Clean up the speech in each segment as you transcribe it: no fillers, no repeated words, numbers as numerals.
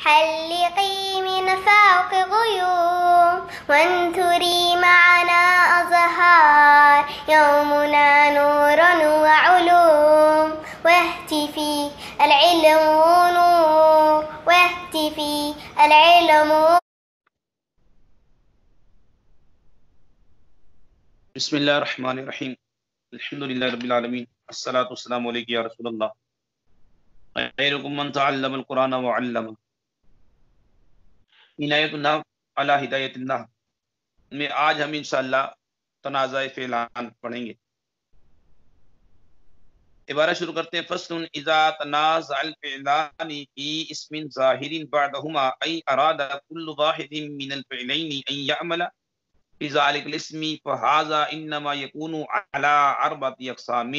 حلقي من فوق غيوم وانثري معنا أزهار يومنا نور وعلوم واهتفي العلم نور واهتفي العلم. بسم اللہ الرحمن الرحیم الحمد للہ رب العالمین الصلاۃ والسلام علیک یا رسول اللہ خیرکم من تعلم القرآن وعلمہ. عنایت النحو علی ہدایت النحو میں آج ہم انشاءاللہ تنازع فعلان پڑھیں گے. عبارت شروع کرتے ہیں. فصل اذا تنازع الفعلان فی اسم ظاہر بعدہما ای اراد کل واحد من الفعلین ان یعمل بذلك الاسم فهذا انما يكون على اربعه اقسام.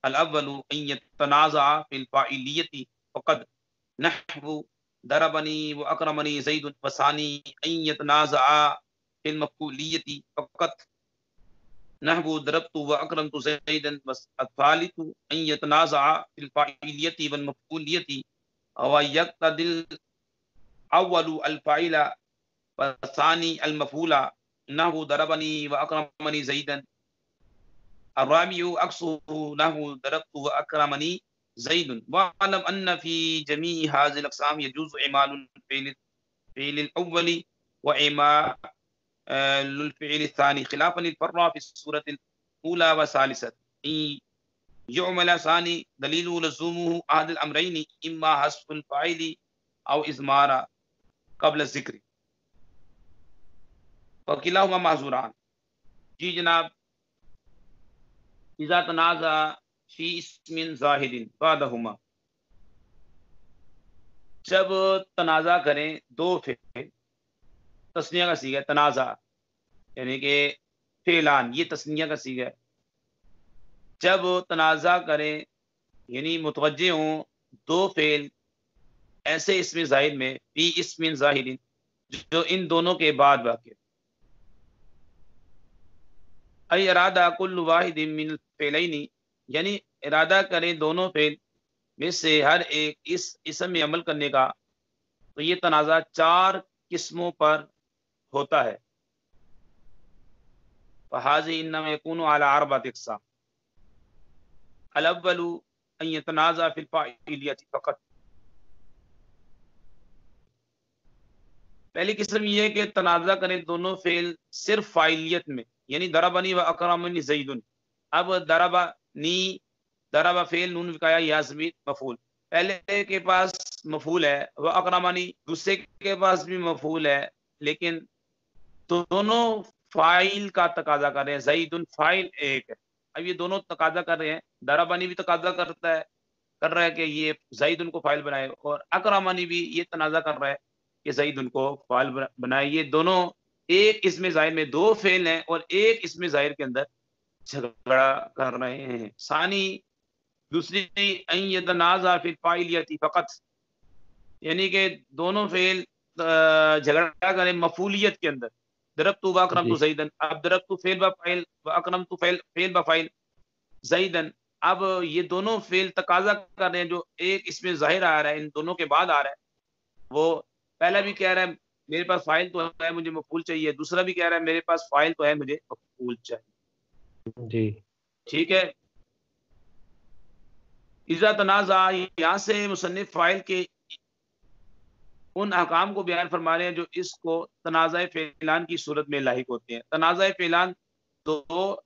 الاول ان يتنازع في الفاعليه فقد نحو ضربني واكرمني زيد. والثاني ان يتنازع في المفعوليه فقط نحو ضربت واكرمت زيدا. والثالث ان يتنازع في الفاعليه والمفعوليه ويقتضي الاول الفاعل والثاني المفعول نحو ضربني واكرمني زيدا. الرابع عكسه نحو ضربت واكرمني زيد. واعلم ان في جميع هذه الاقسام يجوز اعمال الفعل الاول واعمال الفعل الثاني خلافا للفرع في السوره الاولى والثالثه. ان يعمل ثاني دليل لزومه احد الامرين اما حذف الفاعل او اضمار قبل الذکر وکلاہما معذوران. جی جناب. اذا تنازع فی اسم ظاہر بعدہما، جب تنازع کریں دو فعل، تثنیہ کا صیغہ ہے تنازع یعنی کہ فعلان، یہ تثنیہ کا صیغہ ہے. جب تنازع کریں یعنی متوجہ ہوں دو فعل ایسے اسم ظاہر میں فی اسم ظاہر جو ان دونوں کے بعد واقع، ای ارادہ کل واحد من الفعلین یعنی ارادہ کریں دونوں فعل میں سے ہر ایک اس اسم میں عمل کرنے کا، تو یہ تنازع چار قسموں پر ہوتا ہے. فہذا انما یکون علی اربعۃ اقسام. الاول ان یتنازع فی الفاعلیۃ فقط. پہلی قسم یہ ہے کہ تنازع کریں دونوں فعل صرف فاعلیت میں، یعنی ضربنی و اکرمنی زید. اب ضرب فعل نون وقایا یا ضمیر مفعول، پہلے کے پاس مفعول ہے، وہ اکرمنی دوسرے کے پاس بھی مفعول ہے، لیکن دونوں فاعل کا تقاضا کر رہے ہیں. زید فاعل ایک ہے. اب یہ دونوں تقاضا کر رہے ہیں، ضربنی بھی تقاضا کر رہا ہے کہ یہ زید ان کو فاعل بنائے، اور اکرمنی بھی یہ تنازع کر رہا ہے کہ زید ان کو فاعل بنائے. یہ دونوں ایک اسم ظاہر میں دو فعل ہیں اور ایک اسم ظاہر کے اندر جھگڑا کر رہے ہیں. ثانی دوسری ان یتنازع فی الفاعلیۃ فقط، یعنی کہ دونوں فعل جھگڑا کریں مفعولیت کے اندر. ضربت واکرمت زیدن، اب ضربت فعل بفاعل واکرمت فعل بفاعل زیدن. اب یہ دونوں فعل تقاضا کر رہے ہیں جو ایک اسم ظاہر آ رہا ہے ان دونوں کے بعد آ رہا ہے. وہ پہلا بھی کہہ رہا ہے میرے پاس فاعل تو ہے مجھے مفعول چاہیے، دوسرا بھی کہہ رہا ہے میرے پاس فاعل تو ہے مجھے مفعول چاہیے. جی ٹھیک ہے. اذا تنازع، یہاں سے مصنف فاعل کے ان احکام کو بیان فرما رہے ہیں جو اس کو تنازع فعلان کی صورت میں لاحق ہوتے ہیں. تنازع فعلان دو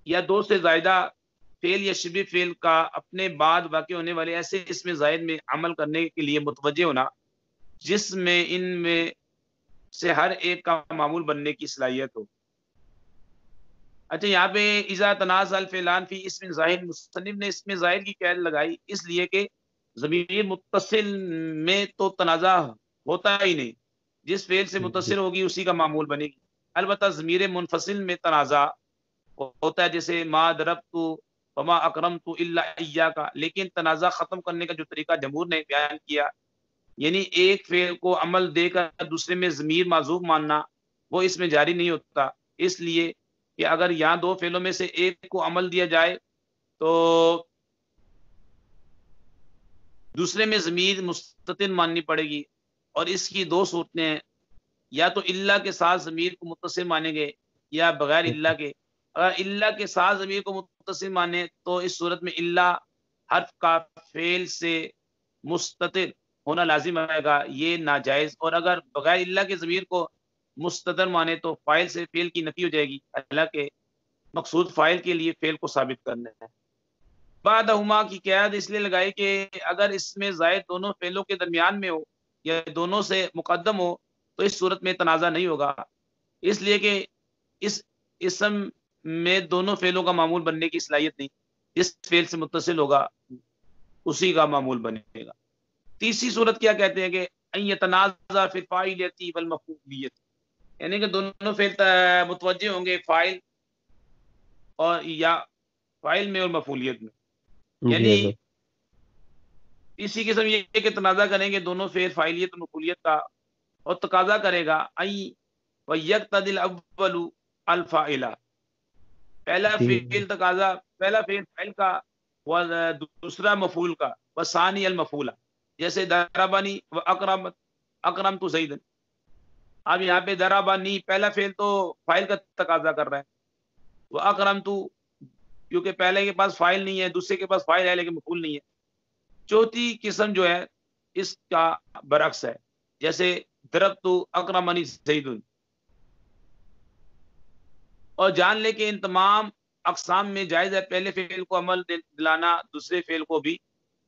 یا دو سے زائدہ فعل یا شبہ فعل کا اپنے بعد واقع ہونے والے ایسے اسم زائد میں عمل کرنے کے لیے متوجہ ہونا جس میں ان میں سے ہر ایک کا معمول بننے کی صلاحیت ہو. اچھا، یہاں پہ اذا تنازع الفعلان فی اسم ظاہر، مصنف نے اسم ظاہر کی قید لگائی اس لیے کہ ضمیر متصل میں تو تنازع ہوتا ہی نہیں، جس فعل سے متصل ہوگی اسی کا معمول بنے گی. البتہ ضمیر منفصل میں تنازع ہوتا ہے، جیسے ما ضربت وما اکرمت الا ایاک. لیکن تنازع ختم کرنے کا جو طریقہ جمہور نے بیان کیا، یعنی ایک فعل کو عمل دے کر دوسرے میں ضمیر معذوف ماننا، وہ اس میں جاری نہیں ہوتا. اس لیے کہ اگر یہاں دو فعلوں میں سے ایک کو عمل دیا جائے تو دوسرے میں ضمیر مستتر ماننی پڑے گی، اور اس کی دو صورتیں ہیں، یا تو اللہ کے ساتھ ضمیر کو متصل مانیں گے یا بغیر اللہ کے۔ اگر اللہ کے ساتھ ضمیر کو متصل مانے تو اس صورت میں اللہ حرف کا فعل سے مستتر ہونا لازم آئے گا، یہ ناجائز۔ اور اگر بغیر اللہ کے ضمیر کو مستتر مانے تو فاعل سے فعل کی نفی ہو جائے گی، حالانکہ مقصود فاعل کے لیے فعل کو ثابت کرنا ہے۔ بعدہما کی قید اس لیے لگائی کہ اگر اس میں زائد دونوں فعلوں کے درمیان میں ہو یا دونوں سے مقدم ہو تو اس صورت میں تنازع نہیں ہوگا، اس لیے کہ اس اسم میں دونوں فعلوں کا معمول بننے کی صلاحیت نہیں، جس فعل سے متصل ہوگا اسی کا معمول بنے گا۔ تیسری صورت کیا کہتے ہیں کہ ان یتنازع فی الفاعلیت والمفعولیت، یعنی کہ دونوں فعل متوجہ ہوں گے فاعل اور یا فاعل میں اور مفعولیت میں، جی یعنی حضرت، اسی قسم یہ کہ تنازع کریں گے دونوں فعل فاعلیت اور مفعولیت کا، اور تقاضا کرے گا ای ویقتضی الاول الفاعل، پہلا جی فعل تقاضا، پہلا فعل فاعل کا و دوسرا مفعول کا، وثانی المفعول، جیسے ضربنی و اکرمت زید۔ اب یہاں پہ ضربنی پہلا فعل تو فاعل کا تقاضا کر رہا ہے، وہ اکرمت کیونکہ پہلے کے پاس فاعل نہیں ہے، دوسرے کے پاس فاعل ہے لیکن مفعول نہیں ہے۔ چوتھی قسم جو ہے اس کا برعکس ہے، جیسے ضربت اکرمنی زید۔ اور جان لے کہ ان تمام اقسام میں جائز ہے پہلے فعل کو عمل دلانا، دوسرے فعل کو بھی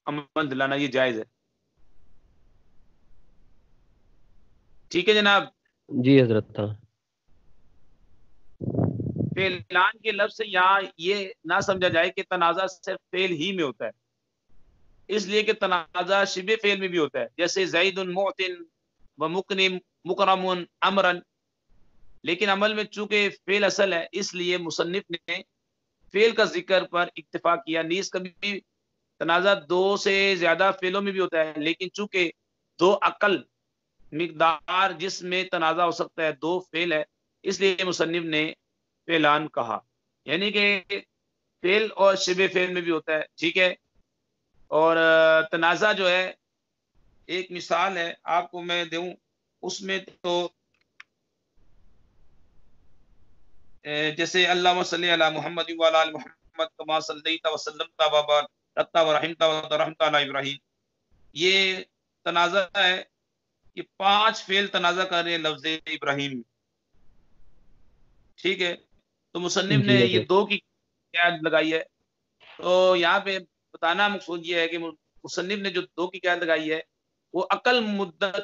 عمل دلانا، یہ جائز ہے۔ ٹھیک ہے جناب۔ جی حضرت، ہاں فعلان کے لفظ سے یہاں یہ نہ سمجھا جائے کہ تنازع صرف فعل ہی میں ہوتا ہے، اس لیے کہ تنازع شبہ فعل میں بھی ہوتا ہے، جیسے زید معتن و مکرم امرن، لیکن عمل میں چونکہ فعل اصل ہے اس لیے مصنف نے فعل کا ذکر پر اکتفا کیا۔ نیز کبھی بھی تنازع دو سے زیادہ فعلوں میں بھی ہوتا ہے، لیکن چونکہ دو اقل مقدار جس میں تنازع ہو سکتا ہے دو فعل ہے، اس لیے مصنف نے فعلان کہا، یعنی کہ فعل اور شبہ فعل میں بھی ہوتا ہے۔ ٹھیک ہے۔ اور تنازع جو ہے ایک مثال ہے آپ کو میں دوں، اس میں تو جیسے اللہم صلی علی محمد وعلی آل محمد کما صلیت وسلمت وبارکت ورحمت ورحمت علی ابراہیم، یہ تنازع ہے، یہ 5 فعل تنازع کر رہے ہیں لفظ ابراہیم میں۔ ٹھیک ہے، تو مصنف نے جی یہ حضرت، 2 کی قید لگائی ہے، تو یہاں پہ بتانا مقصود یہ ہے کہ مصنف نے جو 2 کی قید لگائی ہے وہ عقل مدت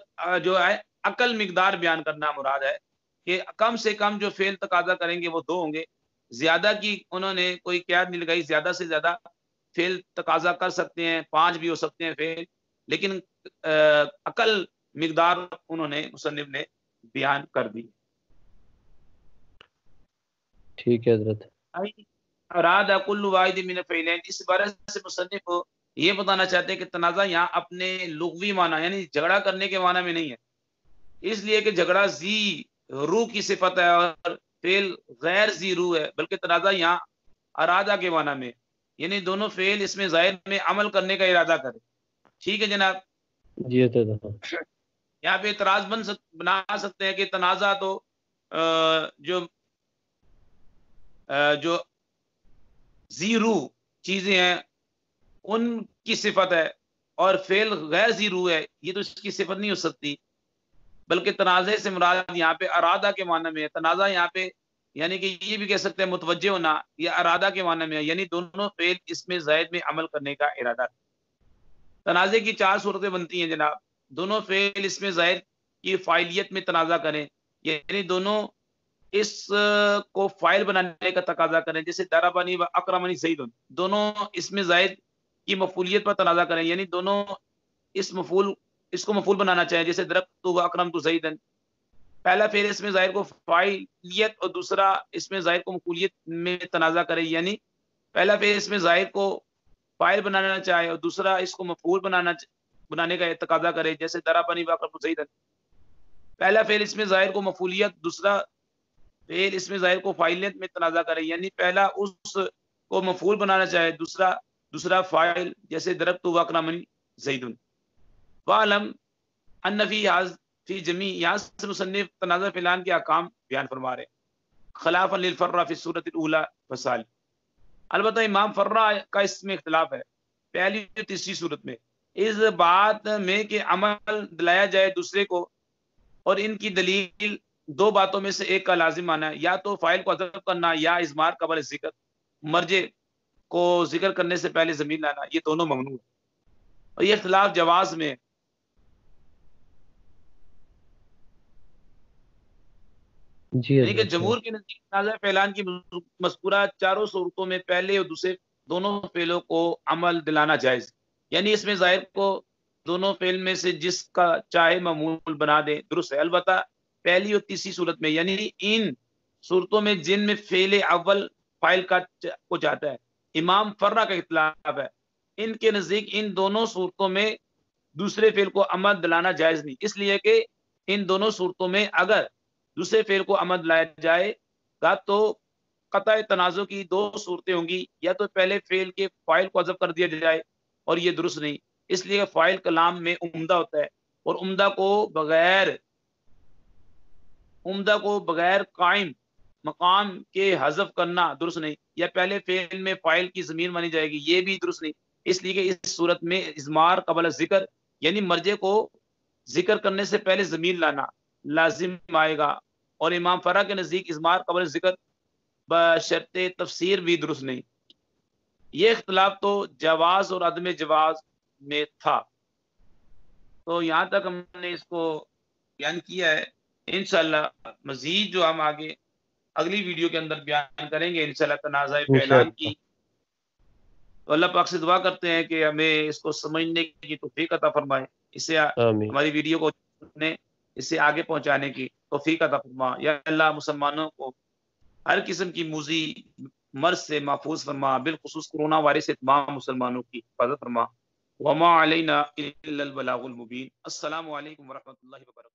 جو ہے عقل مقدار بیان کرنا مراد ہے، کہ کم سے کم جو فعل تقاضا کریں گے وہ 2 ہوں گے، زیادہ کی انہوں نے کوئی قید نہیں لگائی، زیادہ سے زیادہ فعل تقاضا کر سکتے ہیں، 5 بھی ہو سکتے ہیں فعل، لیکن عقل مقدار انہوں نے مصنف نے بیان کر دی۔ ٹھیک ہے حضرت، اراد کل واحد من الفعلین، اس بارے سے مصنف یہ بتانا چاہتے ہیں کہ تنازع یہاں اپنے لغوی معنی یعنی جھگڑا کرنے کے معنی میں نہیں ہے، اس لیے کہ جھگڑا ذی روح کی صفت ہے اور فعل غیر ذی روح ہے، بلکہ تنازع یہاں ارادہ کے معنی میں، یعنی دونوں فعل اس میں ظاہر میں عمل کرنے کا ارادہ کرے۔ ٹھیک ہے جناب۔ جی حضرت، ہاں یہاں پہ اعتراض بنا سکتے ہیں کہ تنازع تو جو ذی روح چیزیں ہیں ان کی صفت ہے، اور فعل غیر ذی روح ہے، یہ تو اس کی صفت نہیں ہو سکتی، بلکہ تنازع سے مراد یہاں پہ ارادہ کے معنی میں ہے۔ تنازع یہاں پہ یعنی کہ یہ بھی کہہ سکتے ہیں متوجہ ہونا، یا ارادہ کے معنی میں ہے، یعنی دونوں فعل اس میں زائد میں عمل کرنے کا ارادہ۔ تنازع کی 4 صورتیں بنتی ہیں جناب، دونوں فعل اس میں زائد کی فاعلیت میں تنازع کریں، یعنی دونوں اس کو فاعل بنانے کا تقاضا کریں، جیسے ضربنی و اکرمنی زید، دونوں اس میں زائد کی مفعولیت پر تنازع کریں، یعنی دونوں اس کو مفعول بنانا چاہیں، جیسے ضربت و اکرمت زید، پہلا فعل اس میں ظاہر کو فاعلیت اور دوسرا اس میں ظاہر کو مفعولیت میں تنازع کرے، یعنی پہلا فعل اس میں ظاہر کو فاعل بنانا چاہے اور دوسرا اس کو مفعول بنانے کا تقاضا کرے، جیسے ضربنی و اکرمت زید، پہلا فعل اس میں ظاہر کو مفعولیت، دوسرا فعل اس میں ظاہر کو فاعلیت میں تنازع کرے، یعنی پہلا اس کو مفعول بنانا چاہے، دوسرا فاعل، جیسے ضربت و اکرمنی زید وعلم ان فی جمیع، یہاں سے مصنف تنازع فی الان کے احکام بیان فرما رہے خلافا للفرہ فی السورۃ الاولی فصال. البتہ امام فرہ کا اس میں اختلاف ہے پہلی اور تیسری صورت میں اس بات میں کہ عمل دلایا جائے دوسرے کو، اور ان کی دلیل دو باتوں میں سے ایک کا لازم آنا ہے، یا تو فاعل کو حذف کرنا یا اضمار قبل ذکر، مرجع کو ذکر کرنے سے پہلے ضمیر لانا، یہ دونوں ممنوع ہے. اور یہ اختلاف جواز میں ہے. جی یعنی کہ حضرت. جمہور کے نزدیک تنازع فعلان کی مذکورہ چاروں صورتوں میں پہلے اور دوسرے دونوں فعلوں کو عمل دلانا جائز، یعنی اس میں ظاہر کو دونوں فعل میں سے جس کا چاہے معمول بنا دے درست ہے. البتہ پہلی اور تیسری صورت میں، یعنی ان صورتوں میں جن میں فعل اول فاعل کو چاہتا ہے، امام فرہ کا اختلاف ہے. ان کے نزدیک ان دونوں صورتوں میں دوسرے فعل کو عمل دلانا جائز نہیں، اس لیے کہ ان دونوں صورتوں میں اگر دوسرے فعل کو عمل دلایا جائے گا تو قطع تنازع کی دو صورتیں ہوں گی، یا تو پہلے فعل کے فاعل کو حذف کر دیا جائے اور یہ درست نہیں، اس لیے کہ فاعل کلام میں عمدہ ہوتا ہے، اور عمدہ کو بغیر قائم مقام کے حذف کرنا درست نہیں، یا پہلے فعل میں فاعل کی ضمیر مانی جائے گی، یہ بھی درست نہیں، اس لیے کہ اس صورت میں اضمار قبل ذکر یعنی مرجع کو ذکر کرنے سے پہلے ضمیر لانا لازم آئے گا، اور امام فرہ کے نزدیک اضمار قبل ذکر بشرط تفسیر بھی درست نہیں. یہ اختلاف تو جواز اور عدم جواز میں تھا. تو یہاں تک ہم نے اس کو بیان کیا ہے. انشاءاللہ مزید جو ہم آگے اگلی ویڈیو کے اندر بیان کریں گے انشاءاللہ تنازع فعلان کی. تو اللہ پاک سے دعا کرتے ہیں کہ ہمیں اس کو سمجھنے کی توفیق عطا فرمائے، اس سے آمین. ہماری ویڈیو کو اسے آگے پہنچانے کی توفیق عطا فرما. یا اللہ مسلمانوں کو ہر قسم کی موذی مرض سے محفوظ فرما، بالخصوص کرونا وائرس سے تمام مسلمانوں کی حفاظت فرما. وما علینا الا البلاغ المبین. السلام علیکم ورحمۃ اللہ وبرکاتہ.